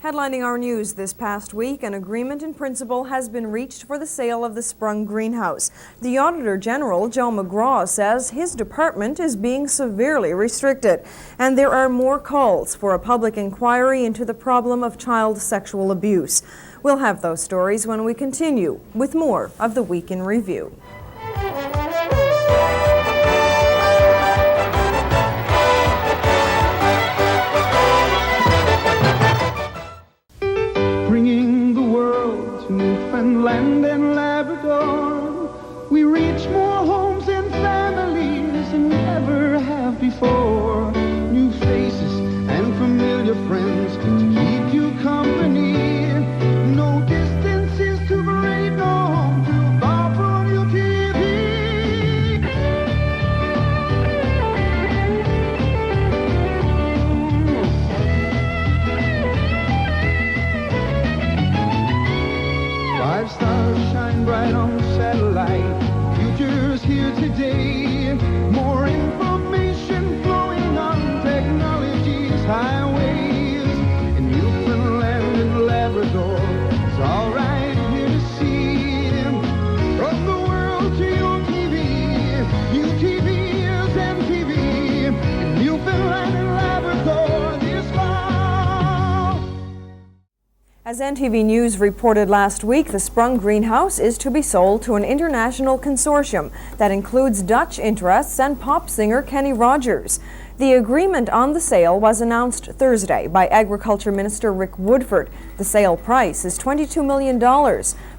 Headlining our news this past week, an agreement in principle has been reached for the sale of the Sprung Greenhouse. The Auditor General, Joe McGraw, says his department is being severely restricted, and there are more calls for a public inquiry into the problem of child sexual abuse. We'll have those stories when we continue with more of the Week in Review. Bringing the world to Newfoundland and Labrador, we reach more homes and families than we ever have before. New faces and familiar friends to keep you company. No distances to parade, no home too far from your TV. 5 stars shine bright on satellite. Future's here today. More information flowing on technology's highways. In Newfoundland and Labrador, it's all right here to see. From the world to your TV, new TV is NTV. In Newfoundland and Labrador this fall. As NTV News reported last week, the Sprung Greenhouse is to be sold to an international consortium that includes Dutch interests and pop singer Kenny Rogers. The agreement on the sale was announced Thursday by Agriculture Minister Rick Woodford. The sale price is $22 million,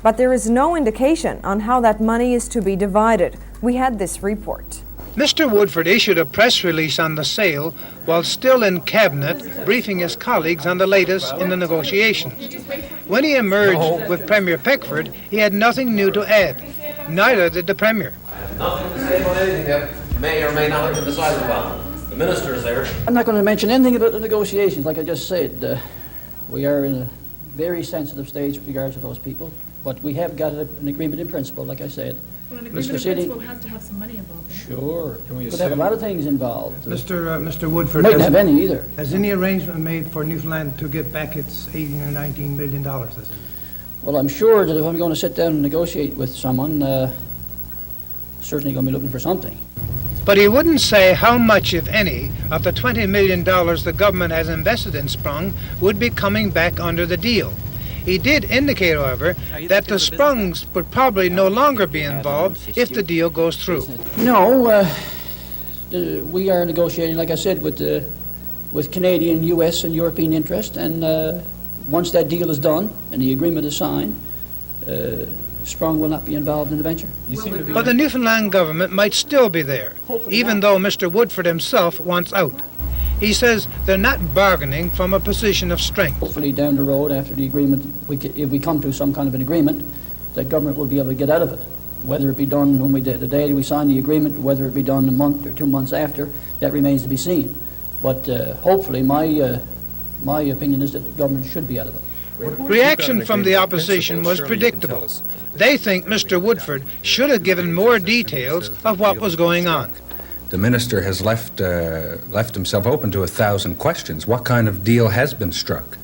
but there is no indication on how that money is to be divided. We had this report. Mr. Woodford issued a press release on the sale while still in Cabinet, briefing his colleagues on the latest in the negotiations. When he emerged with Premier Pekford, he had nothing new to add. Neither did the Premier. I have nothing to say about anything that may or may not have been decided upon. The minister's there. I'm not going to mention anything about the negotiations. Like I just said, we are in a very sensitive stage with regards to those people, but we have got an agreement in principle, like I said. Well, an agreement in principle has to have some money involved. Sure. Could have a lot of things involved. Mr. Woodford, Mightn't have any either. Has any arrangement made for Newfoundland to get back its $18 or $19 million? Well, I'm sure that if I'm going to sit down and negotiate with someone, certainly going to be looking for something. But he wouldn't say how much, if any, of the $20 million the government has invested in Sprung would be coming back under the deal. He did indicate, however, that the Sprungs would probably no longer be involved if the deal goes through. No, we are negotiating, like I said, with Canadian, U.S. and European interest, and once that deal is done and the agreement is signed, Sprung will not be involved in the venture. But the Newfoundland government might still be there, even though Mr. Woodford himself wants out. He says they're not bargaining from a position of strength. Hopefully down the road after the agreement, if we come to some kind of an agreement, that government will be able to get out of it. Whether it be done when the day we sign the agreement, whether it be done a month or 2 months after, that remains to be seen. But hopefully my opinion is that the government should be out of it. Reaction from the opposition was predictable. They think Mr. Woodford should have given more details of what was going on. The minister has left himself open to 1,000 questions. What kind of deal has been struck?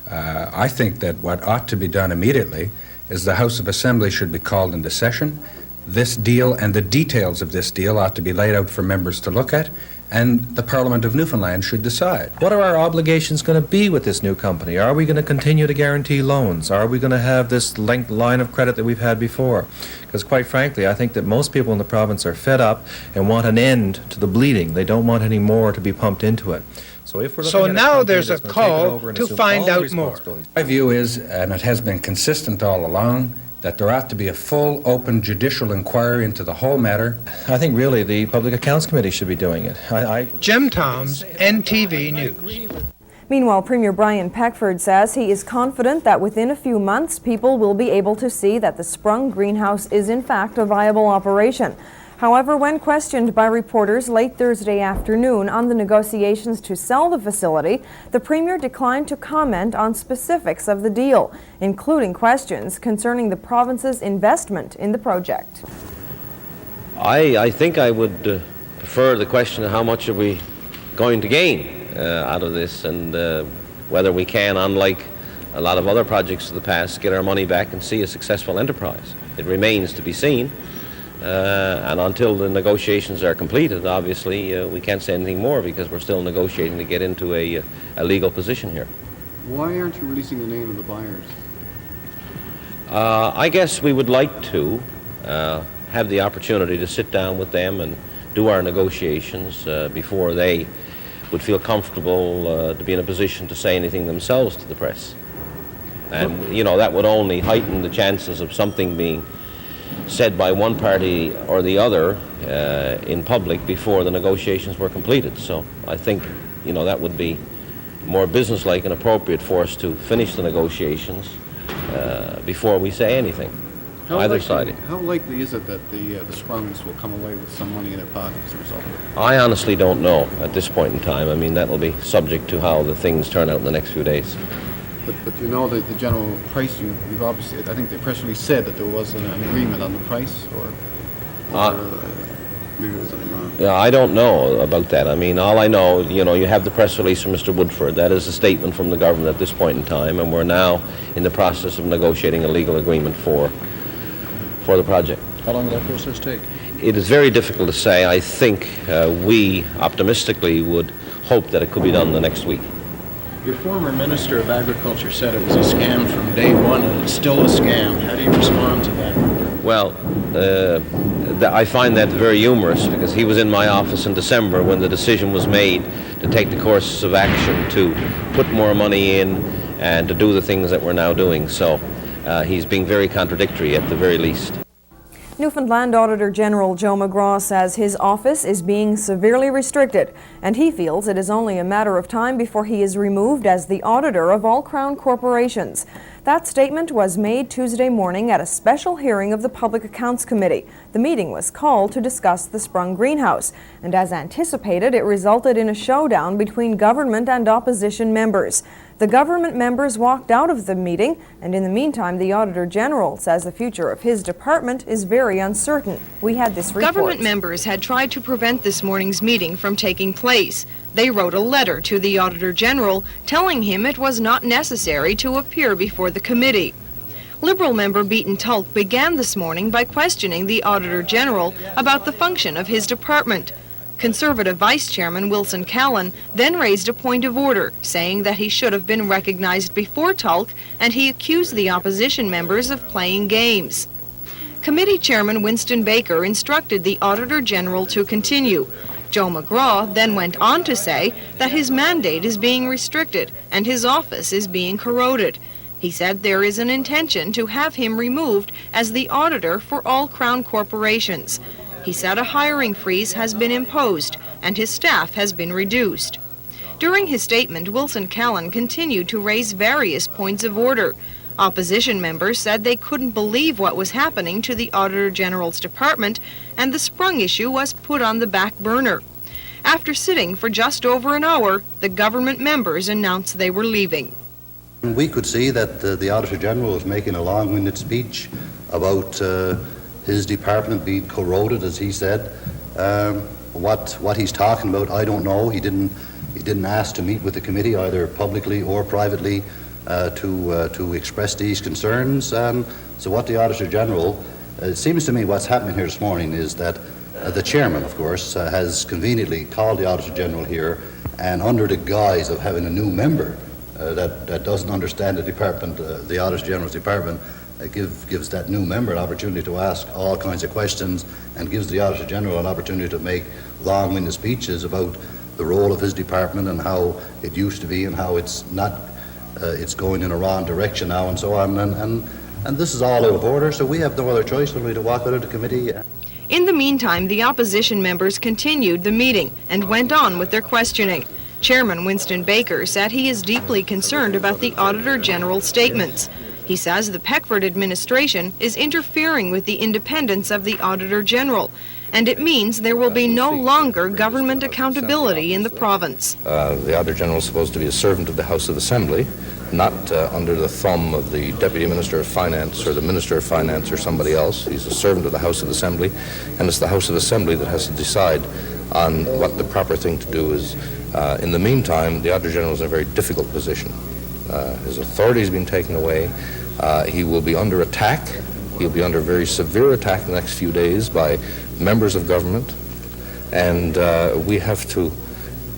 I think that what ought to be done immediately is the House of Assembly should be called into session. This deal and the details of this deal ought to be laid out for members to look at, and the Parliament of Newfoundland should decide. What are our obligations going to be with this new company? Are we going to continue to guarantee loans? Are we going to have this line of credit that we've had before? Because quite frankly, I think that most people in the province are fed up and want an end to the bleeding. They don't want any more to be pumped into it. So now there's a call to find out more. My view is, and it has been consistent all along, that there ought to be a full, open judicial inquiry into the whole matter. I think really the Public Accounts Committee should be doing it. Jim Toms, NTV News. Meanwhile, Premier Brian Pekford says he is confident that within a few months, people will be able to see that the Sprung Greenhouse is in fact a viable operation. However, when questioned by reporters late Thursday afternoon on the negotiations to sell the facility, the Premier declined to comment on specifics of the deal, including questions concerning the province's investment in the project. I think I would prefer the question of how much are we going to gain out of this, and whether we can, unlike a lot of other projects of the past, get our money back and see a successful enterprise. It remains to be seen. And until the negotiations are completed, obviously, we can't say anything more because we're still negotiating to get into a legal position here. Why aren't you releasing the name of the buyers? I guess we would like to have the opportunity to sit down with them and do our negotiations before they would feel comfortable to be in a position to say anything themselves to the press. And, you know, that would only heighten the chances of something being said by one party or the other in public before the negotiations were completed. So I think, you know, that would be more businesslike and appropriate for us to finish the negotiations before we say anything, either side. How likely is it that the Sprungs will come away with some money in their pocket as a result of it? I honestly don't know at this point in time. I mean, that will be subject to how the things turn out in the next few days. But you know the general price, you've obviously, I think the press release said that there was an agreement on the price, or maybe there's something wrong. Yeah, I don't know about that. I mean, all I know, you know, you have the press release from Mr. Woodford. That is a statement from the government at this point in time, and we're now in the process of negotiating a legal agreement for the project. How long will that process take? It is very difficult to say. I think we optimistically would hope that it could be done the next week. Your former Minister of Agriculture said it was a scam from day one, and it's still a scam. How do you respond to that? Well, I find that very humorous because he was in my office in December when the decision was made to take the course of action to put more money in and to do the things that we're now doing. So he's being very contradictory at the very least. Newfoundland Auditor General Joe McGraw says his office is being severely restricted, and he feels it is only a matter of time before he is removed as the auditor of all Crown corporations. That statement was made Tuesday morning at a special hearing of the Public Accounts Committee. The meeting was called to discuss the Sprung Greenhouse, and as anticipated, it resulted in a showdown between government and opposition members. The government members walked out of the meeting, and in the meantime, the Auditor General says the future of his department is very uncertain. We had this report. Government members had tried to prevent this morning's meeting from taking place. They wrote a letter to the Auditor General telling him it was not necessary to appear before the committee. Liberal member Beaton Tulk began this morning by questioning the Auditor General about the function of his department. Conservative Vice Chairman Wilson Callan then raised a point of order, saying that he should have been recognized before Tulk, and he accused the opposition members of playing games. Committee Chairman Winston Baker instructed the Auditor General to continue. Joe McGraw then went on to say that his mandate is being restricted and his office is being corroded. He said there is an intention to have him removed as the auditor for all Crown corporations. He said a hiring freeze has been imposed and his staff has been reduced. During his statement, Wilson Callan continued to raise various points of order. Opposition members said they couldn't believe what was happening to the Auditor General's department, and the Sprung issue was put on the back burner. After sitting for just over an hour, the government members announced they were leaving. We could see that the Auditor General was making a long-winded speech about his department being corroded, as he said. What he's talking about, I don't know. He didn't ask to meet with the committee, either publicly or privately, to express these concerns. So what the Auditor General, it seems to me what's happening here this morning is that the chairman, of course, has conveniently called the Auditor General here, and under the guise of having a new member that doesn't understand the department, the Auditor General's department, gives that new member an opportunity to ask all kinds of questions and gives the Auditor General an opportunity to make long-winded speeches about the role of his department and how it used to be and how it's not, it's going in a wrong direction now and so on. And this is all out of order, so we have no other choice than to walk out of the committee. In the meantime, the opposition members continued the meeting and went on with their questioning. Chairman Winston Baker said he is deeply concerned about the Auditor General's statements. He says the Pekford administration is interfering with the independence of the Auditor General, and it means there will be no longer government accountability in the province. The Auditor General is supposed to be a servant of the House of Assembly, not under the thumb of the Deputy Minister of Finance or the Minister of Finance or somebody else. He's a servant of the House of Assembly, and it's the House of Assembly that has to decide on what the proper thing to do is. In the meantime, the Auditor General is in a very difficult position. His authority has been taken away. He will be under attack. He'll be under very severe attack in the next few days by members of government, and we have to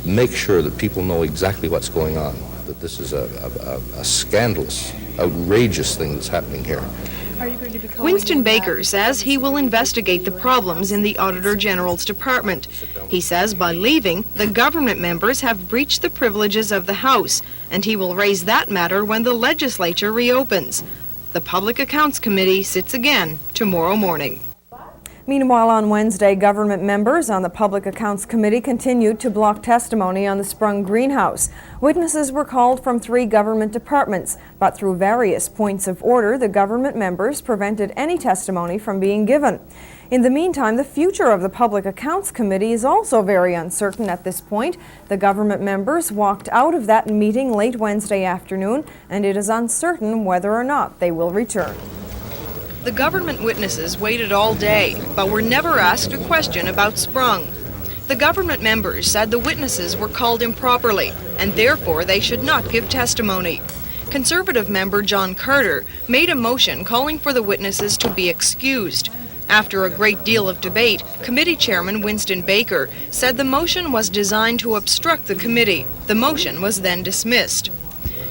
make sure that people know exactly what's going on, that this is a scandalous, outrageous thing that's happening here. Winston Baker says he will investigate the problems in the Auditor General's department. He says by leaving, the government members have breached the privileges of the House, and he will raise that matter when the legislature reopens. The Public Accounts Committee sits again tomorrow morning. Meanwhile, on Wednesday, government members on the Public Accounts Committee continued to block testimony on the Sprung Greenhouse. Witnesses were called from 3 government departments, but through various points of order, the government members prevented any testimony from being given. In the meantime, the future of the Public Accounts Committee is also very uncertain at this point. The government members walked out of that meeting late Wednesday afternoon, and it is uncertain whether or not they will return. The government witnesses waited all day, but were never asked a question about Sprung. The government members said the witnesses were called improperly, and therefore they should not give testimony. Conservative member John Carter made a motion calling for the witnesses to be excused. After a great deal of debate, Committee Chairman Winston Baker said the motion was designed to obstruct the committee. The motion was then dismissed.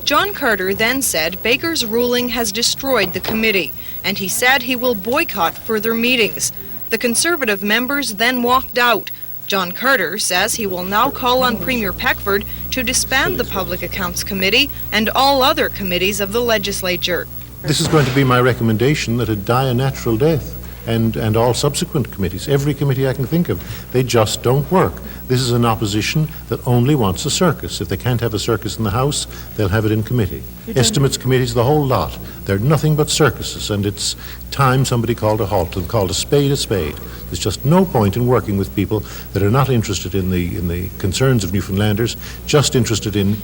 John Carter then said Baker's ruling has destroyed the committee, and he said he will boycott further meetings. The Conservative members then walked out. John Carter says he will now call on Premier Pekford to disband the Public Accounts Committee and all other committees of the legislature. This is going to be my recommendation, that it die a natural death. And all subsequent committees, every committee I can think of, they just don't work. This is an opposition that only wants a circus. If they can't have a circus in the House, they'll have it in committee. Estimates committees, the whole lot. They're nothing but circuses, and it's time somebody called a halt and called a spade a spade. There's just no point in working with people that are not interested in the concerns of Newfoundlanders, just interested in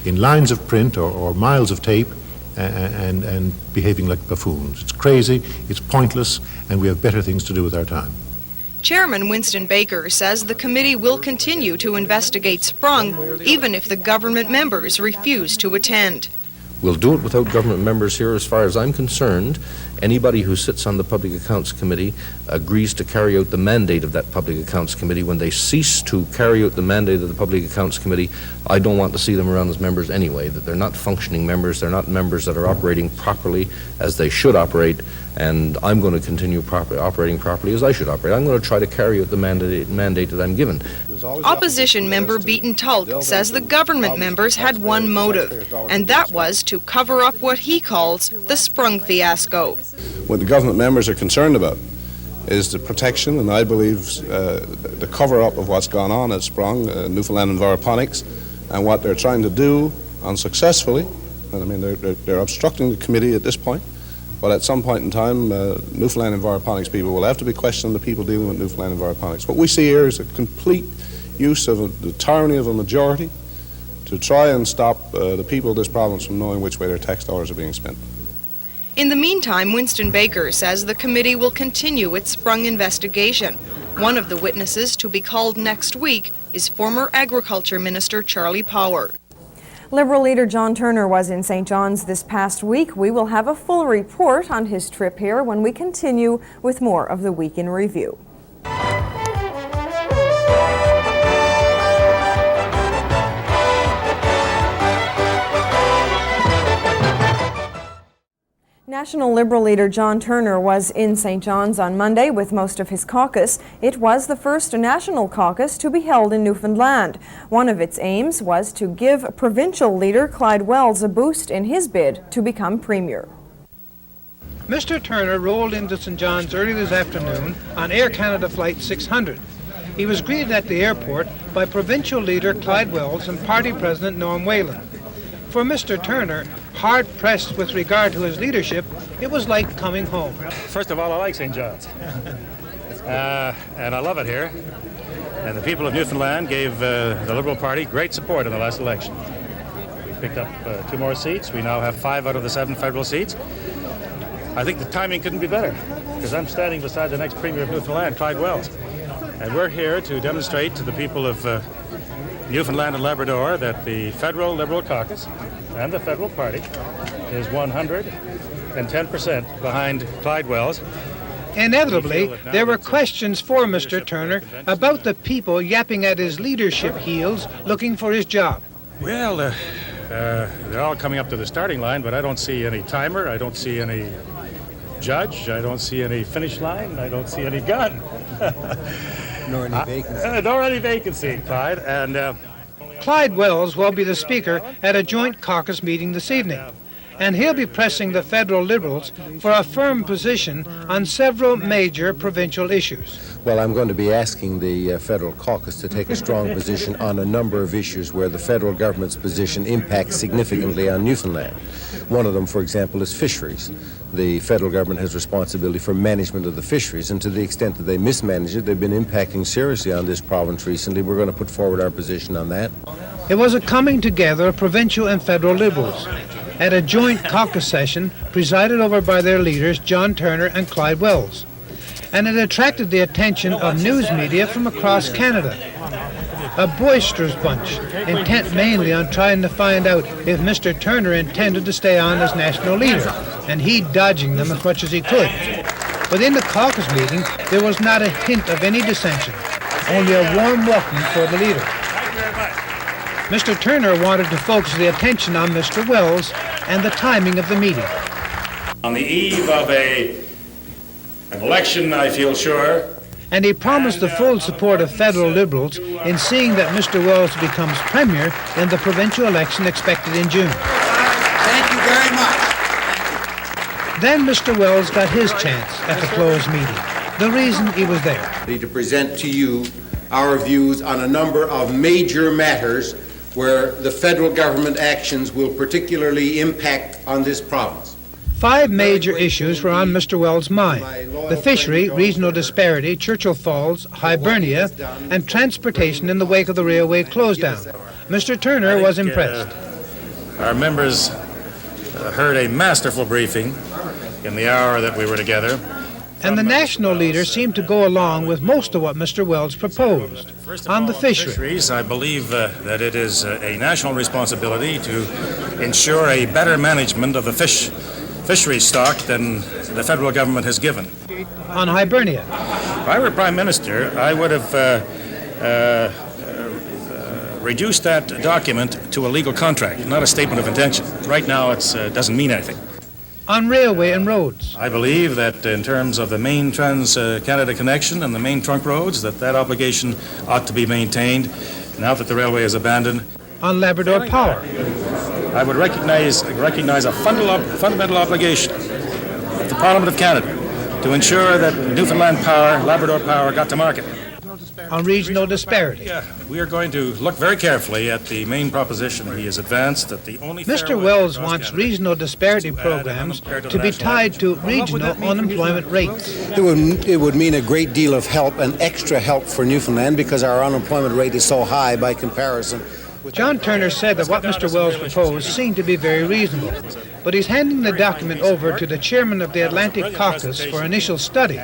lines of print or miles of tape, and behaving like buffoons. It's crazy, it's pointless, and we have better things to do with our time. Chairman Winston Baker says the committee will continue to investigate Sprung, even if the government members refuse to attend. We'll do it without government members here. As far as I'm concerned, anybody who sits on the Public Accounts Committee agrees to carry out the mandate of that Public Accounts Committee. When they cease to carry out the mandate of the Public Accounts Committee, I don't want to see them around as members anyway, that they're not functioning members, they're not members that are operating properly as they should operate, and I'm going to continue operating properly as I should operate. I'm going to try to carry out the mandate that I'm given. Opposition member Beaton Tulk says the government members had one motive, and that was to cover up what he calls the Sprung fiasco. What the government members are concerned about is the protection, and I believe the cover-up of what's gone on at Sprung, Newfoundland Enviroponics, and what they're trying to do unsuccessfully. And I mean, they're obstructing the committee at this point, but at some point in time, Newfoundland Enviroponics people will have to be questioning the people dealing with Newfoundland Enviroponics. What we see here is a complete use of the tyranny of a majority to try and stop the people of this province from knowing which way their tax dollars are being spent. In the meantime, Winston Baker says the committee will continue its Sprung investigation. One of the witnesses to be called next week is former Agriculture Minister Charlie Power. Liberal leader John Turner was in St. John's this past week. We will have a full report on his trip here when we continue with more of the Week in Review. National Liberal leader John Turner was in St. John's on Monday with most of his caucus. It was the first national caucus to be held in Newfoundland. One of its aims was to give provincial leader Clyde Wells a boost in his bid to become Premier. Mr. Turner rolled into St. John's early this afternoon on Air Canada Flight 600. He was greeted at the airport by provincial leader Clyde Wells and party president Norm Whalen. For Mr. Turner, hard-pressed with regard to his leadership, it was like coming home. First of all, I like St. John's. and I love it here. And the people of Newfoundland gave the Liberal Party great support in the last election. We picked up 2 more seats. We now have 5 out of the 7 federal seats. I think the timing couldn't be better, because I'm standing beside the next Premier of Newfoundland, Clyde Wells. And we're here to demonstrate to the people of Newfoundland and Labrador that the federal Liberal caucus and the federal party is 110% behind Clyde Wells. Inevitably, there were questions for Mr. Turner about the people yapping at his leadership heels looking for his job. Well, they're all coming up to the starting line, but I don't see any timer, I don't see any judge, I don't see any finish line, I don't see any gun. Nor any vacancy. Nor any vacancy, Clyde. And Clyde Wells will be the speaker at a joint caucus meeting this evening, and he'll be pressing the federal Liberals for a firm position on several major provincial issues. Well, I'm going to be asking the federal caucus to take a strong position on a number of issues where the federal government's position impacts significantly on Newfoundland. One of them, for example, is fisheries. The federal government has responsibility for management of the fisheries, and to the extent that they mismanage it, they've been impacting seriously on this province recently. We're going to put forward our position on that. It was a coming together of provincial and federal Liberals at a joint caucus session presided over by their leaders, John Turner and Clyde Wells. And it attracted the attention of news media from across Canada. A boisterous bunch, intent mainly on trying to find out if Mr. Turner intended to stay on as national leader, and he dodging them as much as he could. But in the caucus meeting, there was not a hint of any dissension, only a warm welcome for the leader. Mr. Turner wanted to focus the attention on Mr. Wells and the timing of the meeting. on the eve of an election, I feel sure. And he promised the full support of federal Liberals in seeing that Mr. Wells becomes Premier in the provincial election expected in June. Thank you very much. Then Mr. Wells got his chance at the closed meeting, the reason he was there. To present to you our views on a number of major matters where the federal government actions will particularly impact on this province. 5 major issues were on Mr. Wells' mind: the fishery, regional disparity, Churchill Falls, Hibernia, and transportation in the wake of the railway close down. Mr. Turner was impressed. Our members heard a masterful briefing in the hour that we were together. And the national leaders seemed to go along with most of what Mr. Wells proposed. On the fishery, Fisheries, I believe that it is a national responsibility to ensure a better management of the fishery stock than the federal government has given. On Hibernia, if I were Prime Minister, I would have reduced that document to a legal contract, not a statement of intention. Right now, it doesn't mean anything. On railway and roads, I believe that in terms of the main Trans-Canada connection and the main trunk roads, that obligation ought to be maintained now that the railway is abandoned. On Labrador Power, I would recognize a fundamental obligation of the Parliament of Canada to ensure that Newfoundland Power, Labrador Power got to market. On regional disparity, We are going to look very carefully at the main proposition he has advanced that the only Mr. Wells wants regional disparity programs to be tied to regional unemployment rates. It would mean a great deal of help and extra help for Newfoundland because our unemployment rate is so high by comparison. John Turner said that what Mr. Wells proposed seemed to be very reasonable, but he's handing the document over to the chairman of the Atlantic Caucus for initial study,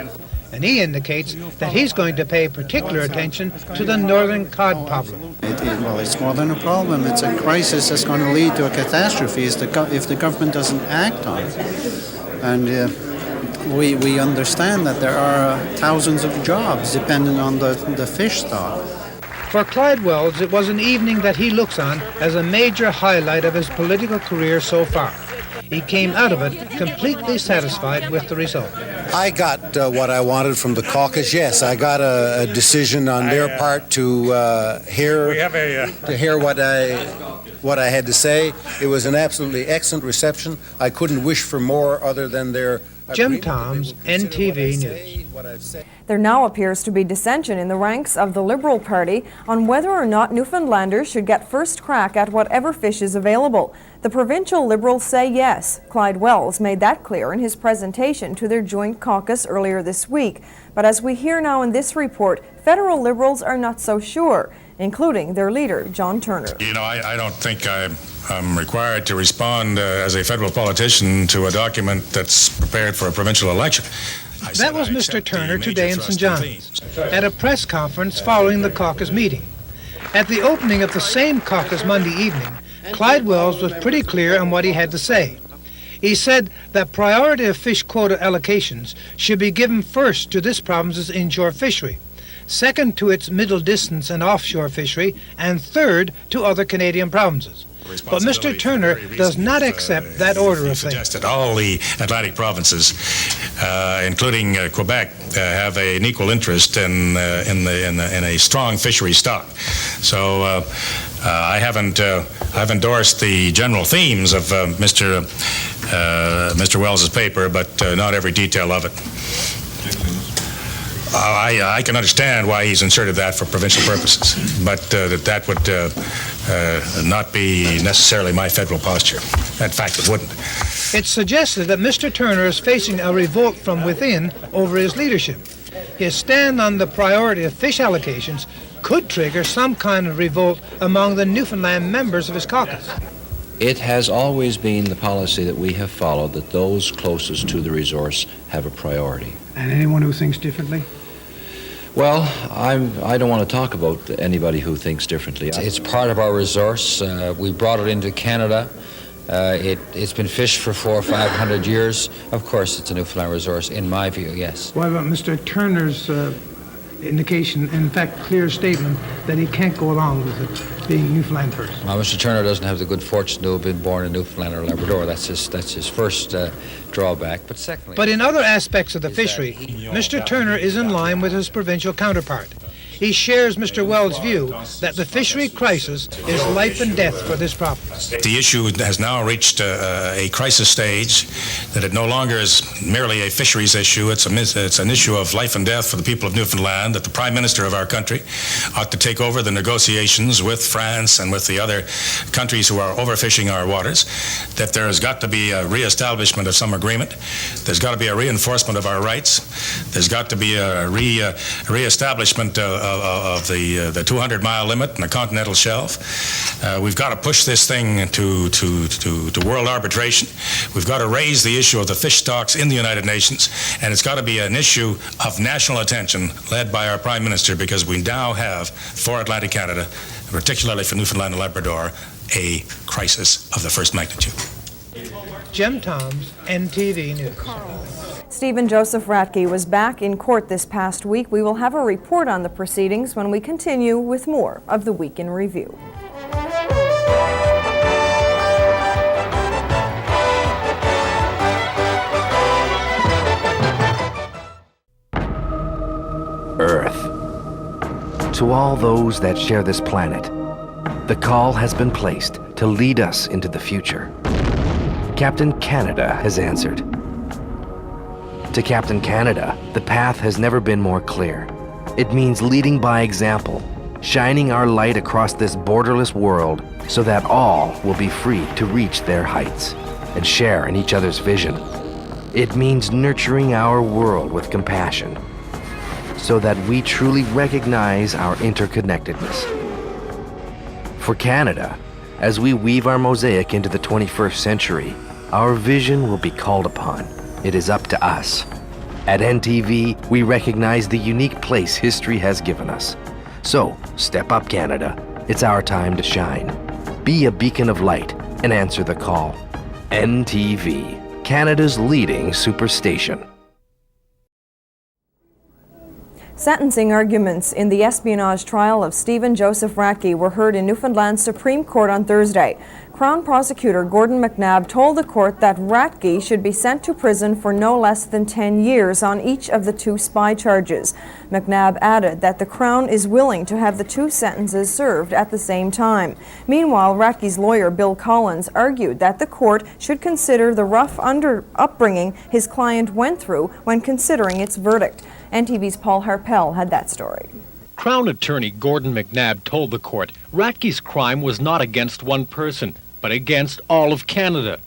and he indicates that he's going to pay particular attention to the northern cod problem. Well, it's more than a problem. It's a crisis that's going to lead to a catastrophe if the government doesn't act on it. And we understand that there are thousands of jobs depending on the fish stock. For Clyde Wells, it was an evening that he looks on as a major highlight of his political career so far. He came out of it completely satisfied with the result. I got what I wanted from the caucus. Yes, I got a decision on their part to hear what I had to say. It was an absolutely excellent reception. I couldn't wish for more other than their Jim Toms, NTV News. There now appears to be dissension in the ranks of the Liberal Party on whether or not Newfoundlanders should get first crack at whatever fish is available. The provincial Liberals say yes. Clyde Wells made that clear in his presentation to their joint caucus earlier this week. But as we hear now in this report, federal Liberals are not so sure, including their leader, John Turner. You know, I don't think I'm required to respond as a federal politician to a document that's prepared for a provincial election. That was Mr. Turner today in St. John's at a press conference following the caucus meeting. At the opening of the same caucus Monday evening, Clyde Wells was pretty clear on what he had to say. He said that priority of fish quota allocations should be given first to this province's inshore fishery, second to its middle distance and offshore fishery, and third to other Canadian provinces. But Mr. Turner does not accept that order of things. That all the Atlantic provinces, including Quebec, have an equal interest in a strong fishery stock. So I've endorsed the general themes of Mr. Wells's paper, but not every detail of it. I can understand why he's inserted that for provincial purposes, but that would not be necessarily my federal posture. In fact, it wouldn't. It's suggested that Mr. Turner is facing a revolt from within over his leadership. His stand on the priority of fish allocations could trigger some kind of revolt among the Newfoundland members of his caucus. It has always been the policy that we have followed that those closest to the resource have a priority. And anyone who thinks differently? Well, I don't want to talk about anybody who thinks differently. It's part of our resource. We brought it into Canada. It's been fished for 400 or 500 years. Of course, it's a Newfoundland resource, in my view, yes. What about Mr. Turner's indication, in fact, clear statement that he can't go along with it being Newfoundland first? Well, Mr. Turner doesn't have the good fortune to have been born in Newfoundland or Labrador. That's his first drawback. But secondly... But in other aspects of the fishery, Mr. Turner is in line with his provincial counterpart. He shares Mr. Wells' view that the fishery crisis is life and death for this province. The issue has now reached a crisis stage, that it no longer is merely a fisheries issue. It's an issue of life and death for the people of Newfoundland, that the Prime Minister of our country ought to take over the negotiations with France and with the other countries who are overfishing our waters, that there has got to be a reestablishment of some agreement. There's got to be a reinforcement of our rights. There's got to be a reestablishment of the 200-mile limit in the continental shelf. We've got to push this thing to world arbitration. We've got to raise the issue of the fish stocks in the United Nations, and it's got to be an issue of national attention led by our Prime Minister, because we now have, for Atlantic Canada, particularly for Newfoundland and Labrador, a crisis of the first magnitude. Jim Toms, NTV News. Stephen Joseph Ratke was back in court this past week. We will have a report on the proceedings when we continue with more of the Week in Review. Earth. To all those that share this planet, the call has been placed to lead us into the future. Captain Canada has answered. To Captain Canada, the path has never been more clear. It means leading by example, shining our light across this borderless world so that all will be free to reach their heights and share in each other's vision. It means nurturing our world with compassion so that we truly recognize our interconnectedness. For Canada, as we weave our mosaic into the 21st century, our vision will be called upon. It is up to us. At NTV, we recognize the unique place history has given us. So, step up, Canada. It's our time to shine. Be a beacon of light and answer the call. NTV, Canada's leading superstation. Sentencing arguments in the espionage trial of Stephen Joseph Ratke were heard in Newfoundland's Supreme Court on Thursday. Crown Prosecutor Gordon McNabb told the court that Ratke should be sent to prison for no less than 10 years on each of the 2 spy charges. McNabb added that the Crown is willing to have the 2 sentences served at the same time. Meanwhile, Ratke's lawyer Bill Collins argued that the court should consider the rough upbringing his client went through when considering its verdict. NTV's Paul Harpel had that story. Crown Attorney Gordon McNabb told the court Ratke's crime was not against one person, but against all of Canada.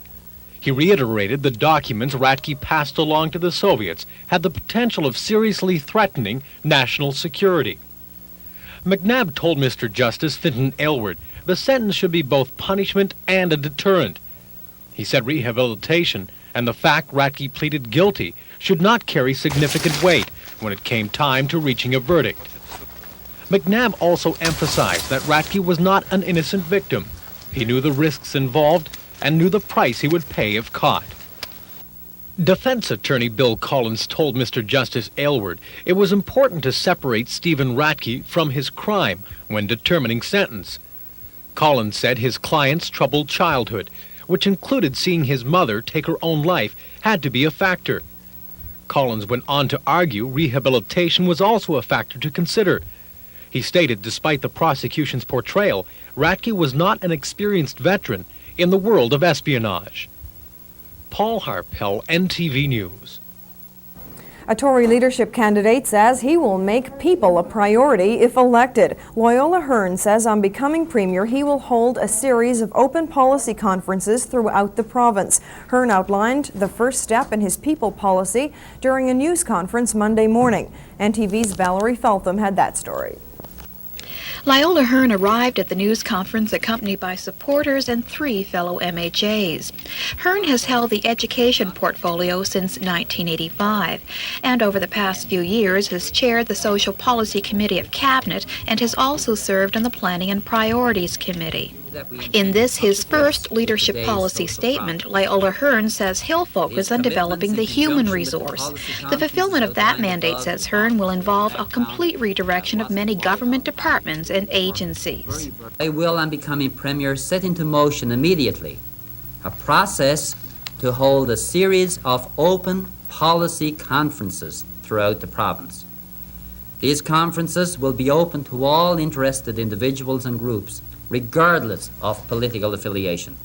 He reiterated the documents Ratke passed along to the Soviets had the potential of seriously threatening national security. McNabb told Mr. Justice Fintan Aylward the sentence should be both punishment and a deterrent. He said rehabilitation and the fact Ratke pleaded guilty should not carry significant weight when it came time to reaching a verdict. McNabb also emphasized that Ratke was not an innocent victim. He knew the risks involved and knew the price he would pay if caught. Defense attorney Bill Collins told Mr. Justice Aylward it was important to separate Stephen Ratke from his crime when determining sentence. Collins said his client's troubled childhood, which included seeing his mother take her own life, had to be a factor. Collins went on to argue rehabilitation was also a factor to consider. He stated despite the prosecution's portrayal, Ratke was not an experienced veteran in the world of espionage. Paul Harpel, NTV News. A Tory leadership candidate says he will make people a priority if elected. Loyola Hearn says on becoming Premier he will hold a series of open policy conferences throughout the province. Hearn outlined the first step in his people policy during a news conference Monday morning. NTV's Valerie Feltham had that story. Loyola Hearn arrived at the news conference accompanied by supporters and 3 fellow MHAs. Hearn has held the education portfolio since 1985 and over the past few years has chaired the Social Policy Committee of Cabinet and has also served on the Planning and Priorities Committee. In this, his first leadership policy statement, Loyola Hearn says he'll focus on developing the human resource. The fulfillment of that mandate, says Hearn, will involve a complete redirection of many government departments and agencies. I will, on becoming Premier, set into motion immediately a process to hold a series of open policy conferences throughout the province. These conferences will be open to all interested individuals and groups, regardless of political affiliation.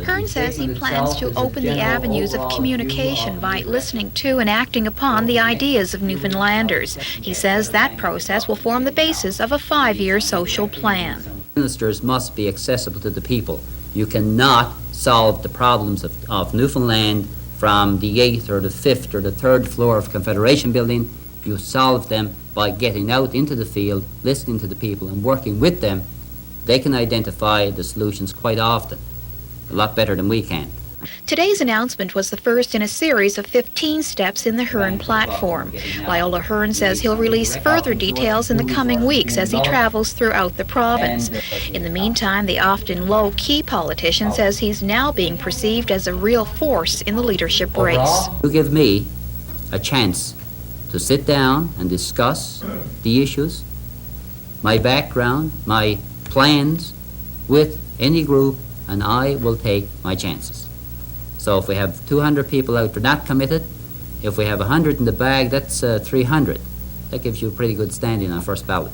Hearn says he plans to open the avenues of communication by listening to and acting upon the ideas of Newfoundlanders. He says that process will form the basis of a 5-year social plan. Ministers must be accessible to the people. You cannot solve the problems of Newfoundland from the 8th or the 5th or the 3rd floor of Confederation Building. You solve them by getting out into the field, listening to the people and working with them. They can identify the solutions quite often, a lot better than we can. Today's announcement was the first in a series of 15 steps in the Hearn platform. Loyola Hearn says he'll release further details in the coming weeks as he travels throughout the province. In the meantime, the often low-key politician says he's now being perceived as a real force in the leadership race. You give me a chance to sit down and discuss the issues, my background, my plans with any group, and I will take my chances. So if we have 200 people out there not committed, if we have 100 in the bag, that's 300. That gives you a pretty good standing on first ballot.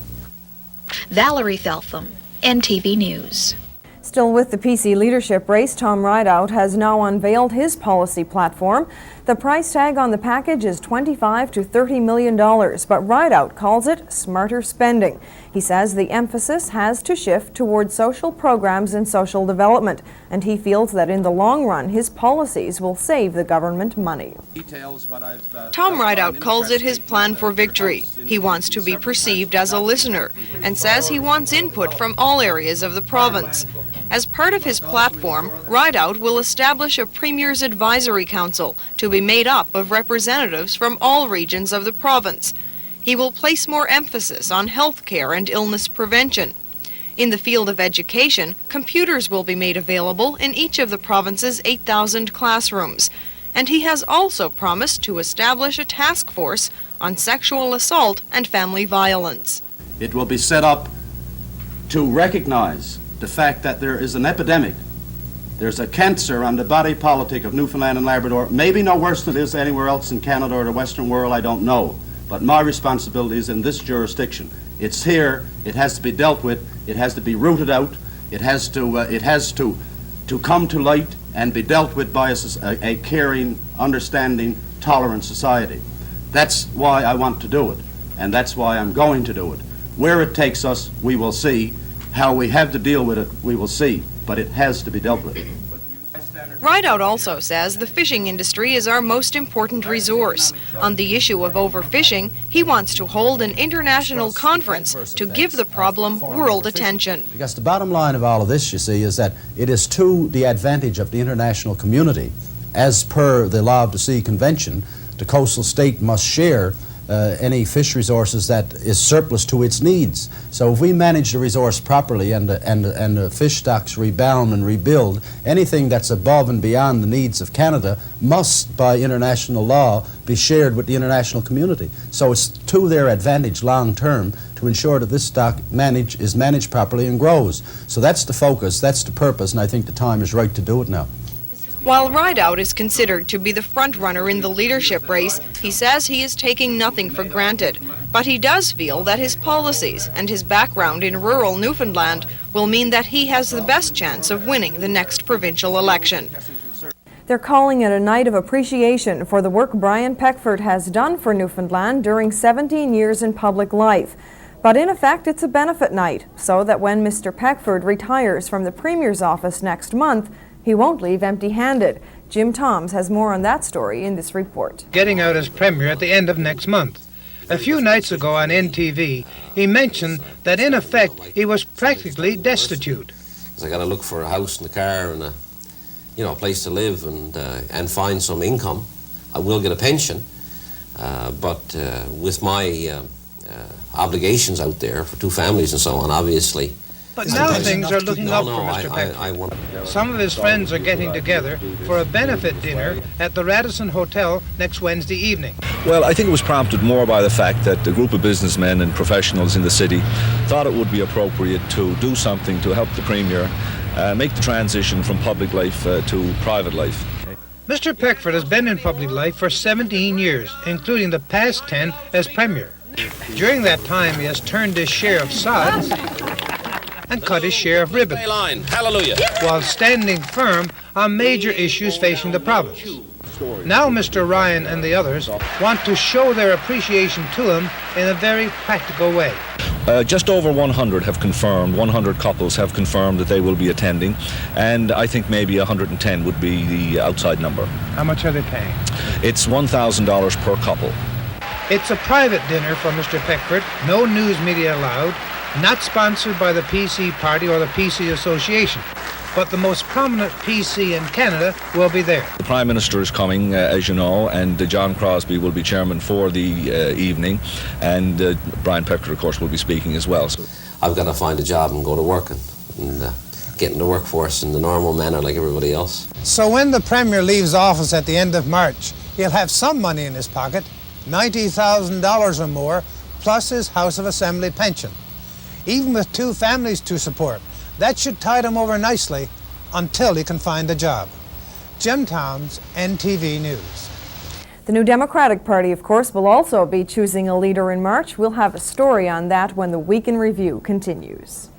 Valerie Feltham, NTV News. Still with the PC leadership race, Tom Rideout has now unveiled his policy platform. The price tag on the package is $25 to $30 million, but Rideout calls it smarter spending. He says the emphasis has to shift toward social programs and social development, and he feels that in the long run, his policies will save the government money. Tom Rideout calls it his plan for victory. He wants to be perceived as a listener and says he wants input from all areas of the province. As part of his platform, Rideout will establish a Premier's Advisory Council to be made up of representatives from all regions of the province. He will place more emphasis on health care and illness prevention. In the field of education, computers will be made available in each of the province's 8,000 classrooms. and he has also promised to establish a task force on sexual assault and family violence. It will be set up to recognize the fact that there is an epidemic. There's a cancer on the body politic of Newfoundland and Labrador, maybe no worse than it is anywhere else in Canada or the Western world, I don't know. But my responsibility is in this jurisdiction. It's here, it has to be dealt with, it has to be rooted out, it has to come to light and be dealt with by a caring, understanding, tolerant society. That's why I want to do it, and that's why I'm going to do it. Where it takes us, we will see. How we have to deal with it, we will see, but it has to be dealt with. Rideout also says the fishing industry is our most important resource. On the issue of overfishing, he wants to hold an international conference to give the problem world attention. Because the bottom line of all of this, you see, is that it is to the advantage of the international community. As per the Law of the Sea Convention, the coastal state must share any fish resources that is surplus to its needs. So if we manage the resource properly and the fish stocks rebound and rebuild, anything that's above and beyond the needs of Canada must, by international law, be shared with the international community. So it's to their advantage long term to ensure that this stock is managed properly and grows. So that's the focus, that's the purpose, and I think the time is right to do it now. While Rideout is considered to be the front-runner in the leadership race, he says he is taking nothing for granted. But he does feel that his policies and his background in rural Newfoundland will mean that he has the best chance of winning the next provincial election. They're calling it a night of appreciation for the work Brian Pekford has done for Newfoundland during 17 years in public life. But in effect, it's a benefit night, so that when Mr. Pekford retires from the Premier's office next month, he won't leave empty-handed. Jim Toms has more on that story in this report. Getting out as Premier at the end of next month. A few nights ago on NTV, he mentioned that in effect he was practically destitute. I got to look for a house and a car and a place to live and find some income. I will get a pension, but with my obligations out there for two families and so on, obviously. But now things are looking up for Mr. Pekford. Some of his friends are getting together for a benefit dinner at the Radisson Hotel next Wednesday evening. Well, I think it was prompted more by the fact that a group of businessmen and professionals in the city thought it would be appropriate to do something to help the Premier make the transition from public life to private life. Mr. Pekford has been in public life for 17 years, including the past 10 as Premier. During that time, he has turned his share of sods and cut his share of ribbon, Hallelujah, while standing firm on major issues facing the province. Now Mr. Ryan and the others want to show their appreciation to him in a very practical way. Just over 100 couples have confirmed that they will be attending, and I think maybe 110 would be the outside number. How much are they paying? It's $1,000 per couple. It's a private dinner for Mr. Pekford, no news media allowed, not sponsored by the PC Party or the PC Association, but the most prominent PC in Canada will be there. The Prime Minister is coming, as you know, and John Crosbie will be chairman for the evening, and Brian Pekford, of course, will be speaking as well. So I've got to find a job and go to work and get in the workforce in the normal manner like everybody else. So when the Premier leaves office at the end of March, he'll have some money in his pocket, $90,000 or more, plus his House of Assembly pension. Even with two families to support, that should tide him over nicely until he can find a job. Jim Toms, NTV News. The New Democratic Party, of course, will also be choosing a leader in March. We'll have a story on that when the Week in Review continues.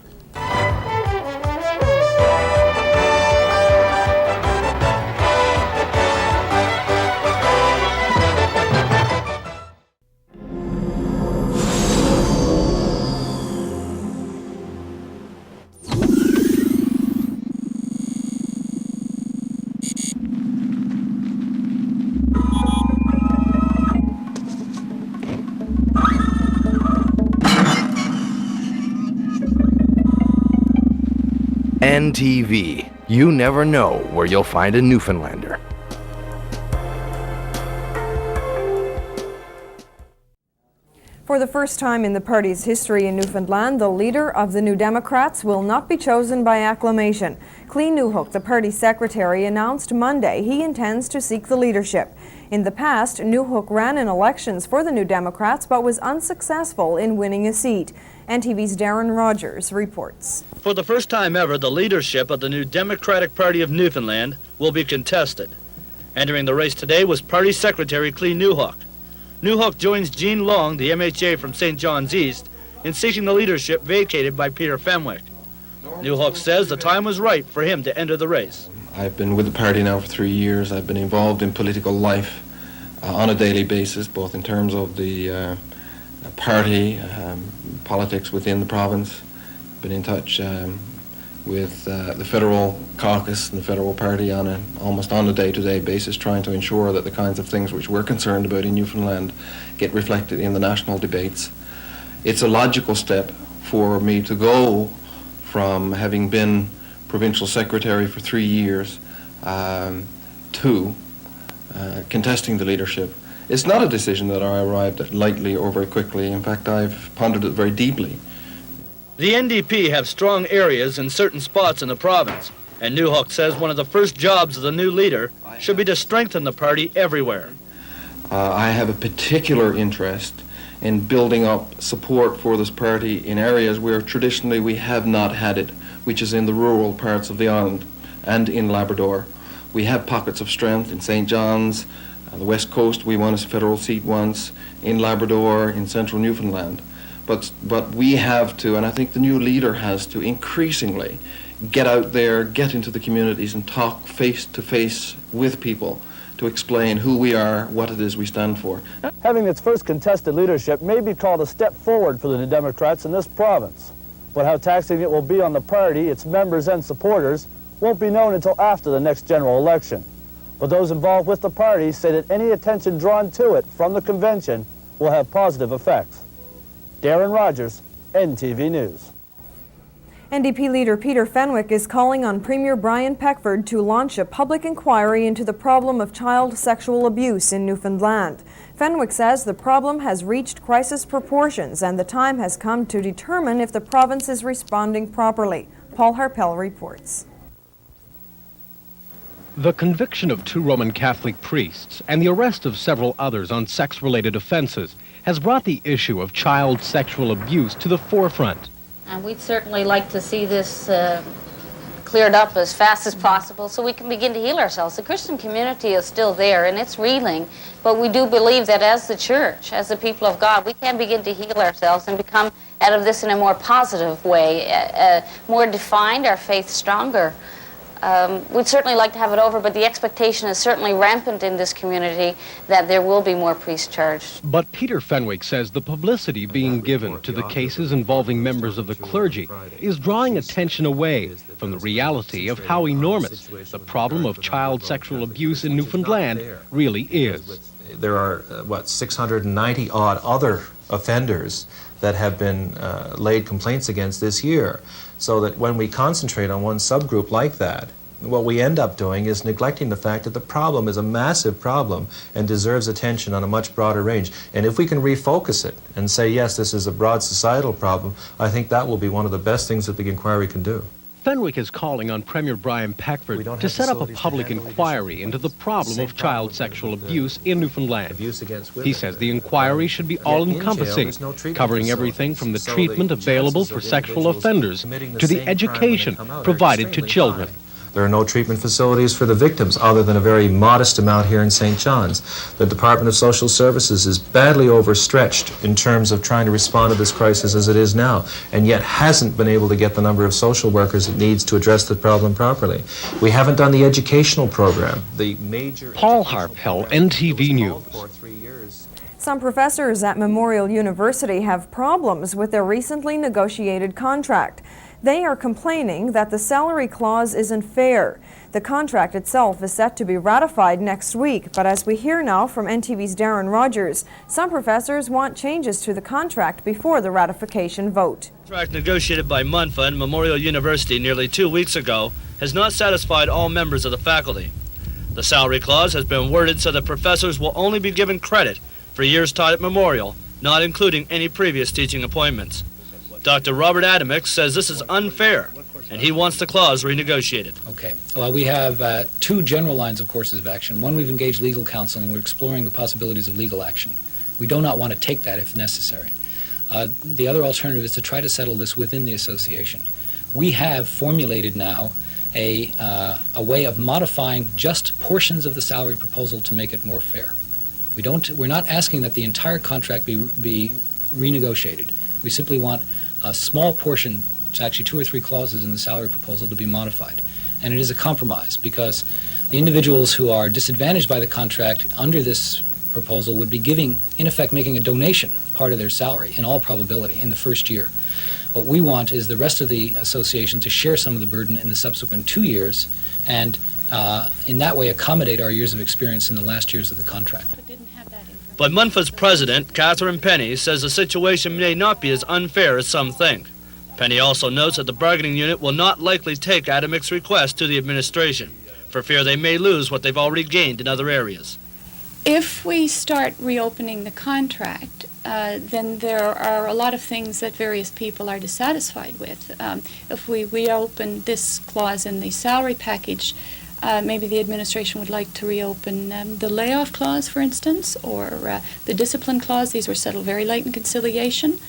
NTV. You never know where you'll find a Newfoundlander. For the first time in the party's history in Newfoundland, the leader of the New Democrats will not be chosen by acclamation. Clee Newhook, the party secretary, announced Monday he intends to seek the leadership. In the past, Newhook ran in elections for the New Democrats but was unsuccessful in winning a seat. NTV's Darren Rogers reports. For the first time ever, the leadership of the New Democratic Party of Newfoundland will be contested. Entering the race today was Party Secretary Clee Newhook. Newhook joins Jean Long, the MHA from St. John's East, in seeking the leadership vacated by Peter Fenwick. Newhook says the time was right for him to enter the race. I've been with the party now for 3 years. I've been involved in political life on a daily basis, both in terms of the party, politics within the province. Been in touch with the federal caucus and the federal party almost on a day-to-day basis, trying to ensure that the kinds of things which we're concerned about in Newfoundland get reflected in the national debates. It's a logical step for me to go from having been provincial secretary for 3 years to contesting the leadership. It's not a decision that I arrived at lightly or very quickly. In fact, I've pondered it very deeply. The NDP have strong areas in certain spots in the province, and Newhook says one of the first jobs of the new leader should be to strengthen the party everywhere. I have a particular interest in building up support for this party in areas where traditionally we have not had it, which is in the rural parts of the island and in Labrador. We have pockets of strength in St. John's, the West Coast. We won a federal seat once, in Labrador, in central Newfoundland. But we have to, and I think the new leader has to, increasingly get out there, get into the communities and talk face to face with people to explain who we are, what it is we stand for. Having its first contested leadership may be called a step forward for the New Democrats in this province. But how taxing it will be on the party, its members and supporters, won't be known until after the next general election. But those involved with the party say that any attention drawn to it from the convention will have positive effects. Darren Rogers, NTV News. NDP leader Peter Fenwick is calling on Premier Brian Pekford to launch a public inquiry into the problem of child sexual abuse in Newfoundland. Fenwick says the problem has reached crisis proportions and the time has come to determine if the province is responding properly. Paul Harpel reports. The conviction of 2 Roman Catholic priests and the arrest of several others on sex-related offenses has brought the issue of child sexual abuse to the forefront. And we'd certainly like to see this cleared up as fast as possible so we can begin to heal ourselves. The Christian community is still there and it's reeling, but we do believe that as the church, as the people of God, we can begin to heal ourselves and become out of this in a more positive way, more defined, our faith stronger. We'd certainly like to have it over, but the expectation is certainly rampant in this community that there will be more priests charged. But Peter Fenwick says the publicity being given to the cases involving members of the clergy is drawing attention away from the reality of how enormous the problem of child sexual abuse in Newfoundland really is. There are, 690-odd other offenders that have been laid complaints against this year. So that when we concentrate on one subgroup like that, what we end up doing is neglecting the fact that the problem is a massive problem and deserves attention on a much broader range. And if we can refocus it and say, yes, this is a broad societal problem, I think that will be one of the best things that the inquiry can do. Fenwick is calling on Premier Brian Pekford to set up a public inquiry into the problem of child sexual abuse in Newfoundland. He says the inquiry should be all-encompassing, covering everything from the treatment available for sexual offenders to the education provided to children. There are no treatment facilities for the victims other than a very modest amount here in St. John's. The Department of Social Services is badly overstretched in terms of trying to respond to this crisis as it is now, and yet hasn't been able to get the number of social workers it needs to address the problem properly. We haven't done the educational program. Paul Harpel, NTV News. Some professors at Memorial University have problems with their recently negotiated contract. They are complaining that the salary clause isn't fair. The contract itself is set to be ratified next week, but as we hear now from NTV's Darren Rogers, some professors want changes to the contract before the ratification vote. The contract negotiated by MUNFA and Memorial University nearly 2 weeks ago has not satisfied all members of the faculty. The salary clause has been worded so that professors will only be given credit for years taught at Memorial, not including any previous teaching appointments. Dr. Robert Adamick says this is unfair, and he wants the clause renegotiated. Okay. Well, we have two general lines of courses of action. One, we've engaged legal counsel, and we're exploring the possibilities of legal action. We do not want to take that if necessary. The other alternative is to try to settle this within the association. We have formulated now a way of modifying just portions of the salary proposal to make it more fair. We're not asking that the entire contract be renegotiated. We simply want a small portion, it's actually 2 or 3 clauses in the salary proposal, to be modified. And it is a compromise because the individuals who are disadvantaged by the contract under this proposal would be giving, in effect, making a donation of part of their salary, in all probability, in the first year. What we want is the rest of the association to share some of the burden in the subsequent 2 years and in that way accommodate our years of experience in the last years of the contract. But MUNFA's president, Catherine Penny, says the situation may not be as unfair as some think. Penny also notes that the bargaining unit will not likely take Adamick's request to the administration, for fear they may lose what they've already gained in other areas. If we start reopening the contract, then there are a lot of things that various people are dissatisfied with. If we reopen this clause in the salary package, maybe the administration would like to reopen the layoff clause, for instance, or the discipline clause. These were settled very late in conciliation.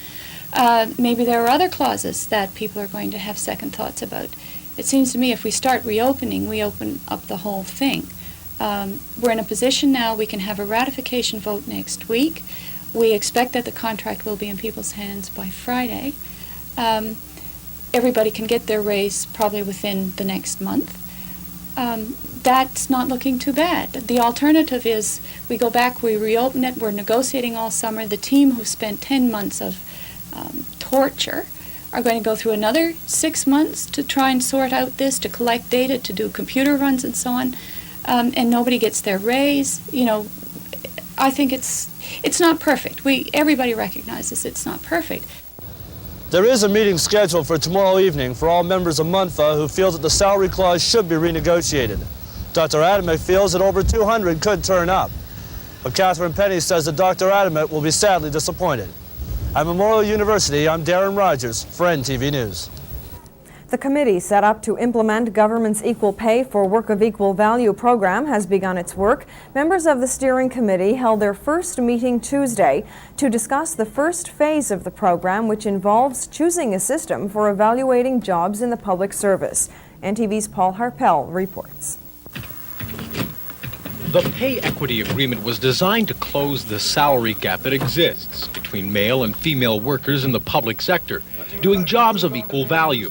Maybe there are other clauses that people are going to have second thoughts about. It seems to me if we start reopening, we open up the whole thing. We're in a position now, we can have a ratification vote next week. We expect that the contract will be in people's hands by Friday. Everybody can get their raise probably within the next month. That's not looking too bad. The alternative is we go back, we reopen it, we're negotiating all summer. The team who spent 10 months of torture are going to go through another 6 months to try and sort out this, to collect data, to do computer runs and so on, and nobody gets their raise. You know, I think it's not perfect. Everybody recognizes it's not perfect. There is a meeting scheduled for tomorrow evening for all members of MUNFA who feel that the salary clause should be renegotiated. Dr. Adamick feels that over 200 could turn up. But Catherine Penny says that Dr. Adamick will be sadly disappointed. At Memorial University, I'm Darren Rogers for NTV News. The committee set up to implement government's Equal Pay for Work of Equal Value program has begun its work. Members of the steering committee held their first meeting Tuesday to discuss the first phase of the program, which involves choosing a system for evaluating jobs in the public service. NTV's Paul Harpel reports. The pay equity agreement was designed to close the salary gap that exists between male and female workers in the public sector, doing jobs of equal value.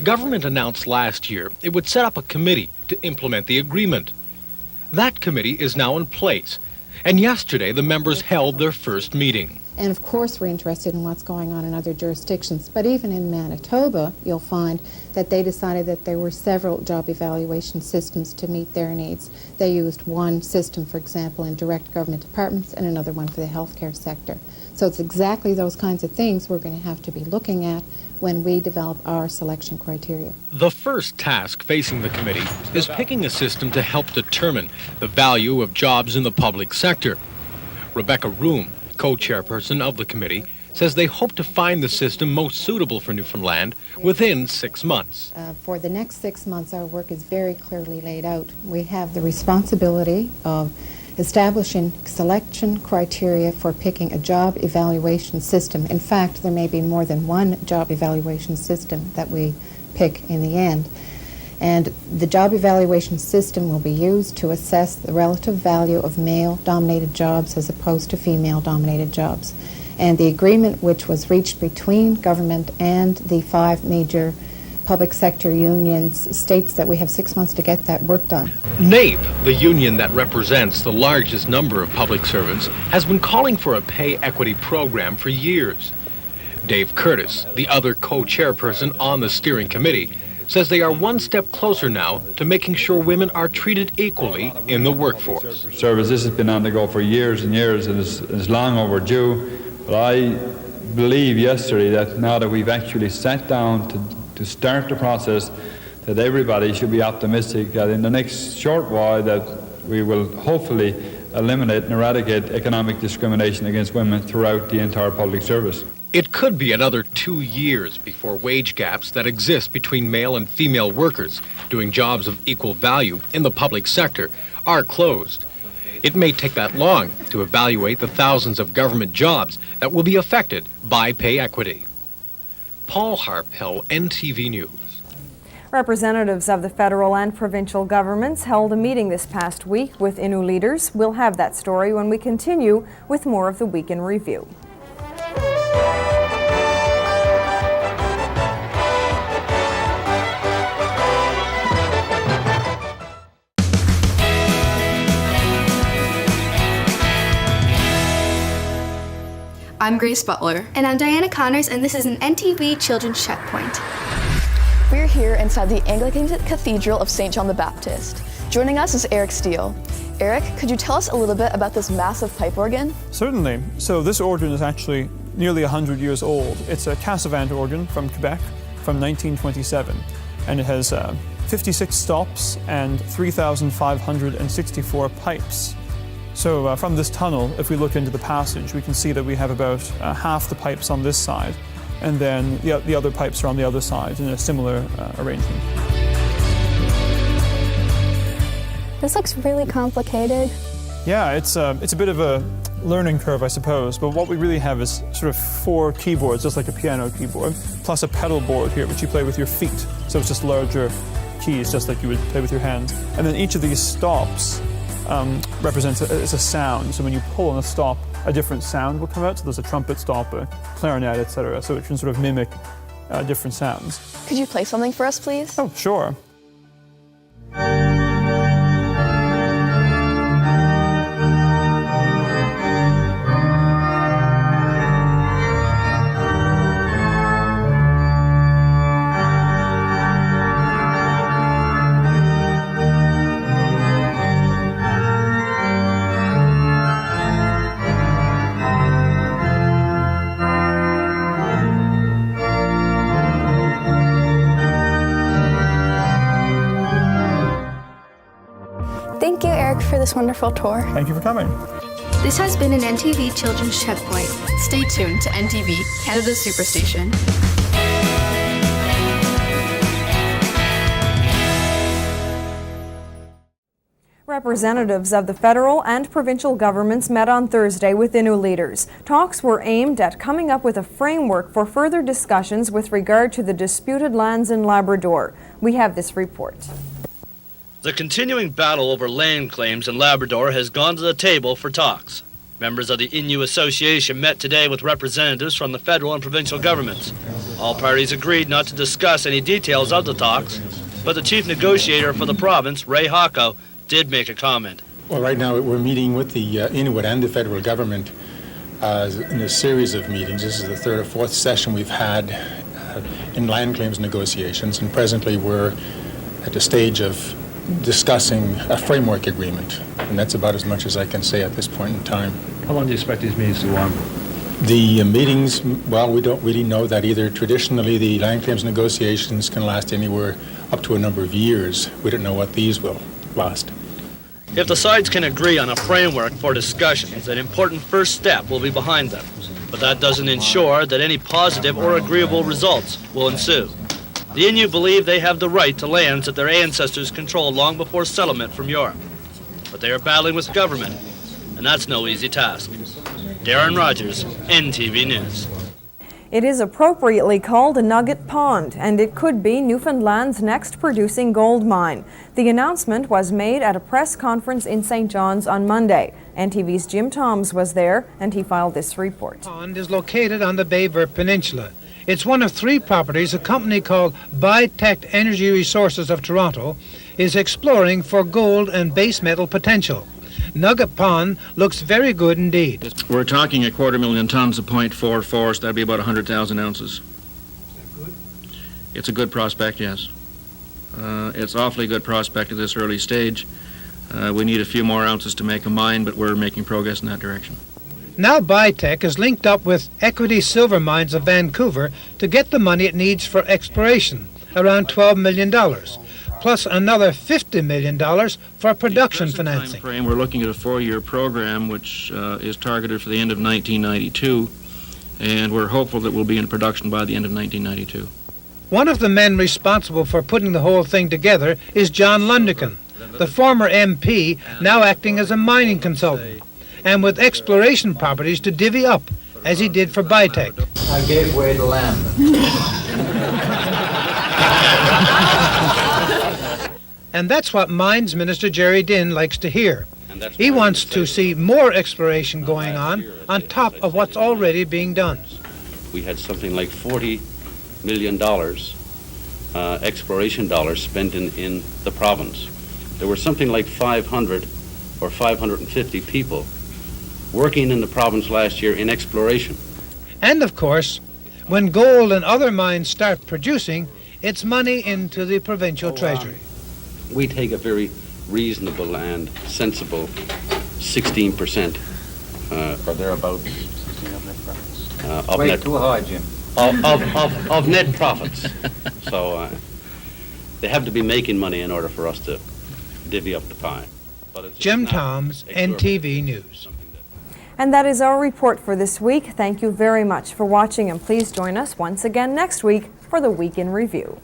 Government announced last year it would set up a committee to implement the agreement. That committee is now in place, and yesterday the members held their first meeting. And of course we're interested in what's going on in other jurisdictions, but even in Manitoba you'll find that they decided that there were several job evaluation systems to meet their needs. They used one system, for example, in direct government departments and another one for the healthcare sector. So it's exactly those kinds of things we're going to have to be looking at when we develop our selection criteria. The first task facing the committee is picking a system to help determine the value of jobs in the public sector. Rebecca Room, co-chairperson of the committee, says they hope to find the system most suitable for Newfoundland within 6 months. For the next 6 months, our work is very clearly laid out. We have the responsibility of establishing selection criteria for picking a job evaluation system. In fact, there may be more than one job evaluation system that we pick in the end. And the job evaluation system will be used to assess the relative value of male-dominated jobs as opposed to female-dominated jobs. And the agreement which was reached between government and the 5 major public sector unions states that we have 6 months to get that work done. NAPE, the union that represents the largest number of public servants, has been calling for a pay equity program for years. Dave Curtis, the other co-chairperson on the steering committee, says they are one step closer now to making sure women are treated equally in the workforce. Service, this has been on the go for years and years and is long overdue, but I believe yesterday that now that we've actually sat down to start the process, that everybody should be optimistic that in the next short while that we will hopefully eliminate and eradicate economic discrimination against women throughout the entire public service. It could be another 2 years before wage gaps that exist between male and female workers doing jobs of equal value in the public sector are closed. It may take that long to evaluate the thousands of government jobs that will be affected by pay equity. Paul Harpel, NTV News. Representatives of the federal and provincial governments held a meeting this past week with Innu leaders. We'll have that story when we continue with more of the Week in Review. I'm Grace Butler. And I'm Diana Connors, and this is an NTV Children's Checkpoint. We're here inside the Anglican Cathedral of St. John the Baptist. Joining us is Eric Steele. Eric, could you tell us a little bit about this massive pipe organ? Certainly. So this organ is actually nearly 100 years old. It's a Cassavant organ from Quebec from 1927, and it has 56 stops and 3,564 pipes. So from this tunnel, if we look into the passage, we can see that we have about half the pipes on this side, and then the other pipes are on the other side in a similar arrangement. This looks really complicated. Yeah, it's a bit of a learning curve, I suppose, but what we really have is sort of 4 keyboards, just like a piano keyboard, plus a pedal board here, which you play with your feet. So it's just larger keys, just like you would play with your hands. And then each of these stops represents a sound. So when you pull on a stop, a different sound will come out. So there's a trumpet stop, a clarinet, etc. So it can sort of mimic different sounds. Could you play something for us, please? Oh, sure. Thank you, Eric, for this wonderful tour. Thank you for coming. This has been an NTV Children's Checkpoint. Stay tuned to NTV, Canada's Superstation. Representatives of the federal and provincial governments met on Thursday with Innu leaders. Talks were aimed at coming up with a framework for further discussions with regard to the disputed lands in Labrador. We have this report. The continuing battle over land claims in Labrador has gone to the table for talks. Members of the Innu Association met today with representatives from the federal and provincial governments. All parties agreed not to discuss any details of the talks, but the chief negotiator for the province, Ray Hocko, did make a comment. Well, right now we're meeting with the Inuit and the federal government in a series of meetings. This is the 3rd or 4th session we've had in land claims negotiations, and presently we're at the stage of discussing a framework agreement, and that's about as much as I can say at this point in time. How long do you expect these meetings to go on? The meetings, well, we don't really know that either. Traditionally, the land claims negotiations can last anywhere up to a number of years. We don't know what these will last. If the sides can agree on a framework for discussions, an important first step will be behind them. But that doesn't ensure that any positive or agreeable results will ensue. The Innu believe they have the right to lands that their ancestors controlled long before settlement from Europe. But they are battling with government, and that's no easy task. Darren Rogers, NTV News. It is appropriately called a nugget pond, and it could be Newfoundland's next producing gold mine. The announcement was made at a press conference in St. John's on Monday. NTV's Jim Toms was there, and he filed this report. The pond is located on the Bay Verte Peninsula. It's one of 3 properties a company called Bitech Energy Resources of Toronto is exploring for gold and base metal potential. Nugget Pond looks very good indeed. We're talking 250,000 tons of .44, so that'd be about 100,000 ounces. Is that good? It's a good prospect, yes. It's awfully good prospect at this early stage. We need a few more ounces to make a mine, but we're making progress in that direction. Now Bitech is linked up with Equity Silver Mines of Vancouver to get the money it needs for exploration, around $12 million. plus another $50 million for production financing. We're looking at a 4-year program which is targeted for the end of 1992, and we're hopeful that we'll be in production by the end of 1992. One of the men responsible for putting the whole thing together is John Lundican, the former MP, now acting as a mining consultant, and with exploration properties to divvy up, as he did for Bitech. I gave away the land. And that's what Mines Minister Jerry Dinn likes to hear. He wants to see more exploration going on top of what's already being done. We had something like $40 million exploration dollars spent in the province. There were something like 500 or 550 people working in the province last year in exploration. And of course, when gold and other mines start producing, it's money into the provincial treasury. We take a very reasonable and sensible 16% or thereabouts of Way net. too high, Jim. Of net profits. So they have to be making money in order for us to divvy up the pie. But it's Jim not Toms, NTV News. And that is our report for this week. Thank you very much for watching, and please join us once again next week for the Week in Review.